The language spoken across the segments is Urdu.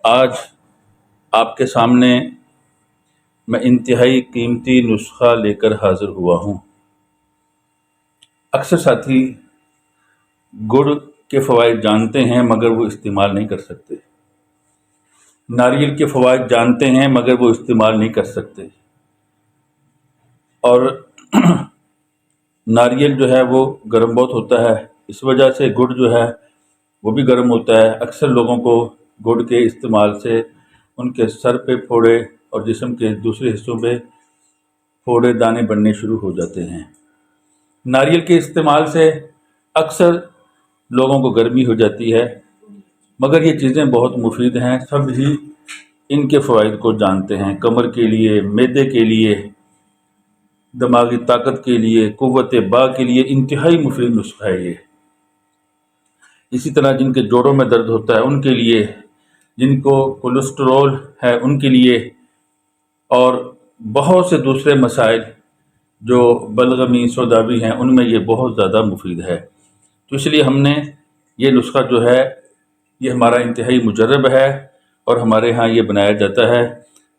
آج آپ کے سامنے میں انتہائی قیمتی نسخہ لے کر حاضر ہوا ہوں۔ اکثر ساتھی گڑ کے فوائد جانتے ہیں مگر وہ استعمال نہیں کر سکتے، ناریل کے فوائد جانتے ہیں مگر وہ استعمال نہیں کر سکتے، اور ناریل جو ہے وہ گرم بہت ہوتا ہے، اس وجہ سے گڑ جو ہے وہ بھی گرم ہوتا ہے۔ اکثر لوگوں کو گڑ کے استعمال سے ان کے سر پہ پھوڑے اور جسم کے دوسرے حصوں پہ پھوڑے دانے بننے شروع ہو جاتے ہیں۔ ناریل کے استعمال سے اکثر لوگوں کو گرمی ہو جاتی ہے، مگر یہ چیزیں بہت مفید ہیں، سب ہی ان کے فوائد کو جانتے ہیں۔ کمر کے لیے، معدے کے لیے، دماغی طاقت کے لیے، قوت با کے لیے انتہائی مفید نسخہ ہے یہ۔ اسی طرح جن کے جوڑوں میں درد ہوتا ہے ان کے لیے، جن کو کولیسٹرول ہے ان کے لیے، اور بہت سے دوسرے مسائل جو بلغمی سوداوی ہیں ان میں یہ بہت زیادہ مفید ہے۔ تو اس لیے ہم نے یہ نسخہ جو ہے یہ ہمارا انتہائی مجرب ہے اور ہمارے ہاں یہ بنایا جاتا ہے،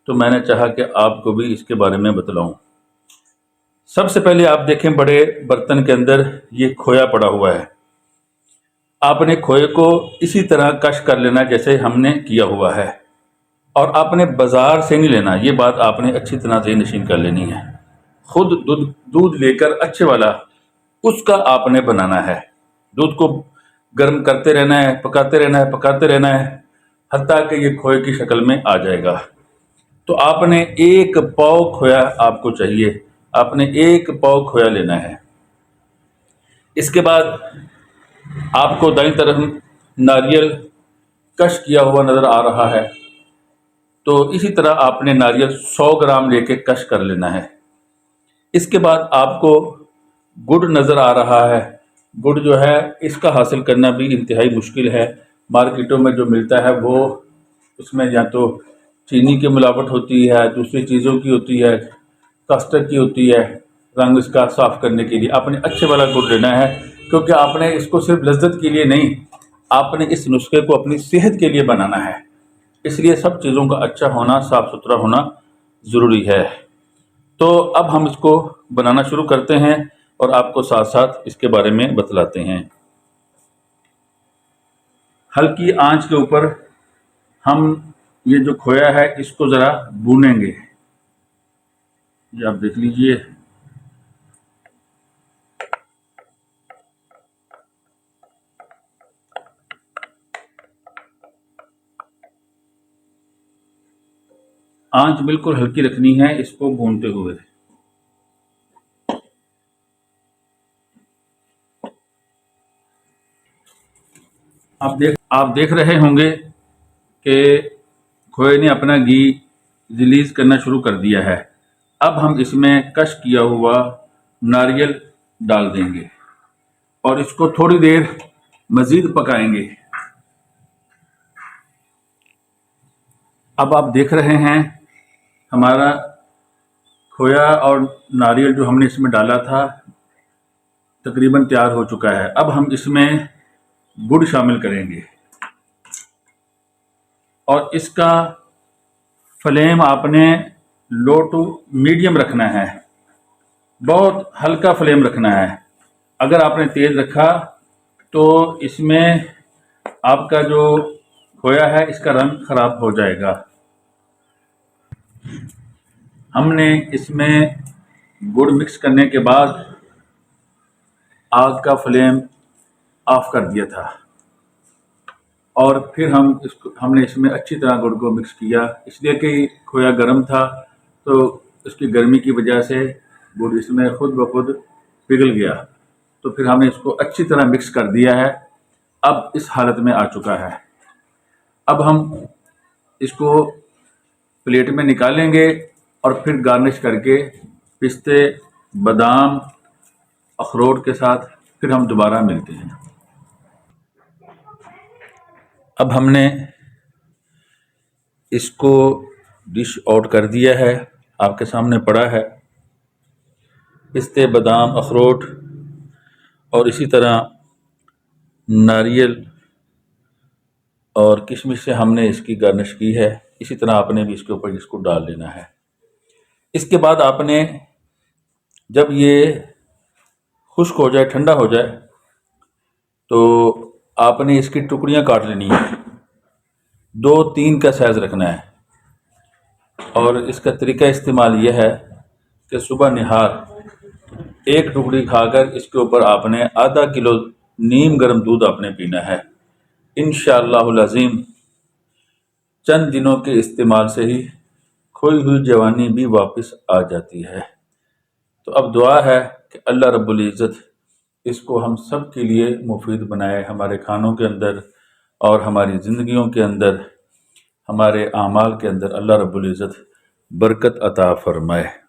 تو میں نے چاہا کہ آپ کو بھی اس کے بارے میں بتلاؤں۔ سب سے پہلے آپ دیکھیں بڑے برتن کے اندر یہ کھویا پڑا ہوا ہے۔ آپ نے کھوئے کو اسی طرح کش کر لینا جیسے ہم نے کیا ہوا ہے، اور آپ نے بازار سے نہیں لینا، یہ بات آپ نے اچھی طرح ذہن نشین کر لینی ہے۔ خود دودھ لے کر اچھے والا اس کا آپ نے بنانا ہے۔ دودھ کو گرم کرتے رہنا ہے، پکاتے رہنا ہے حتیٰ کہ یہ کھوئے کی شکل میں آ جائے گا۔ تو آپ نے 1 پاؤ کھویا آپ کو چاہیے، آپ نے 1 پاؤ کھویا لینا ہے۔ اس کے بعد آپ کو دائیں طرف ناریل کش کیا ہوا نظر آ رہا ہے، تو اسی طرح آپ نے ناریل 100 گرام لے کے کش کر لینا ہے۔ اس کے بعد آپ کو گڑ نظر آ رہا ہے۔ گڑ جو ہے اس کا حاصل کرنا بھی انتہائی مشکل ہے۔ مارکیٹوں میں جو ملتا ہے وہ اس میں یا تو چینی کی ملاوٹ ہوتی ہے، دوسری چیزوں کی ہوتی ہے، کسٹرڈ کی ہوتی ہے، رنگ اس کا صاف کرنے کے لیے۔ آپ نے اچھے والا گڑ لینا ہے، کیونکہ آپ نے اس کو صرف لذت کے لیے نہیں، آپ نے اس نسخے کو اپنی صحت کے لیے بنانا ہے، اس لیے سب چیزوں کا اچھا ہونا، صاف ستھرا ہونا ضروری ہے۔ تو اب ہم اس کو بنانا شروع کرتے ہیں اور آپ کو ساتھ ساتھ اس کے بارے میں بتلاتے ہیں۔ ہلکی آنچ کے اوپر ہم یہ جو کھویا ہے اس کو ذرا بھونیں گے۔ یہ آپ دیکھ لیجئے، آنچ بالکل ہلکی رکھنی ہے اس کو بھونتے ہوئے۔ آپ دیکھ رہے ہوں گے کہ کھوئے نے اپنا گھی ریلیز کرنا شروع کر دیا ہے۔ اب ہم اس میں کش کیا ہوا ناریل ڈال دیں گے اور اس کو تھوڑی دیر مزید پکائیں گے۔ اب آپ دیکھ رہے ہیں ہمارا کھویا اور ناریل جو ہم نے اس میں ڈالا تھا تقریباً تیار ہو چکا ہے۔ اب ہم اس میں گڑ شامل کریں گے اور اس کا فلیم آپ نے لو ٹو میڈیم رکھنا ہے، بہت ہلکا فلیم رکھنا ہے۔ اگر آپ نے تیز رکھا تو اس میں آپ کا جو کھویا ہے اس کا رنگ خراب ہو جائے گا۔ ہم نے اس میں گڑ مکس کرنے کے بعد آگ کا فلیم آف کر دیا تھا، اور پھر ہم نے اس میں اچھی طرح گڑ کو مکس کیا، اس لیے کہ کھویا گرم تھا تو اس کی گرمی کی وجہ سے گڑ اس میں خود بخود پگھل گیا، تو پھر ہم نے اس کو اچھی طرح مکس کر دیا ہے۔ اب اس حالت میں آ چکا ہے۔ اب ہم اس کو پلیٹ میں نکالیں گے اور پھر گارنش کر کے پستے، بادام، اخروٹ کے ساتھ پھر ہم دوبارہ ملتے ہیں۔ اب ہم نے اس کو ڈش آؤٹ کر دیا ہے، آپ کے سامنے پڑا ہے۔ پستے، بادام، اخروٹ اور اسی طرح ناریل اور کشمش سے ہم نے اس کی گارنش کی ہے، اسی طرح آپ نے بھی اس کے اوپر اس کو ڈال لینا ہے۔ اس کے بعد آپ نے جب یہ خشک ہو جائے، ٹھنڈا ہو جائے، تو آپ نے اس کی ٹکڑیاں کاٹ لینی ہیں، 2-3 کا سائز رکھنا ہے۔ اور اس کا طریقہ استعمال یہ ہے کہ صبح نہار ایک ٹکڑی کھا کر اس کے اوپر آپ نے ½ کلو نیم گرم دودھ آپ نے پینا ہے۔ انشاءاللہ العظیم چند دنوں کے استعمال سے ہی کھوئی ہوئی جوانی بھی واپس آ جاتی ہے۔ تو اب دعا ہے کہ اللہ رب العزت اس کو ہم سب کے لیے مفید بنائے، ہمارے کھانوں کے اندر اور ہماری زندگیوں کے اندر، ہمارے اعمال کے اندر اللہ رب العزت برکت عطا فرمائے۔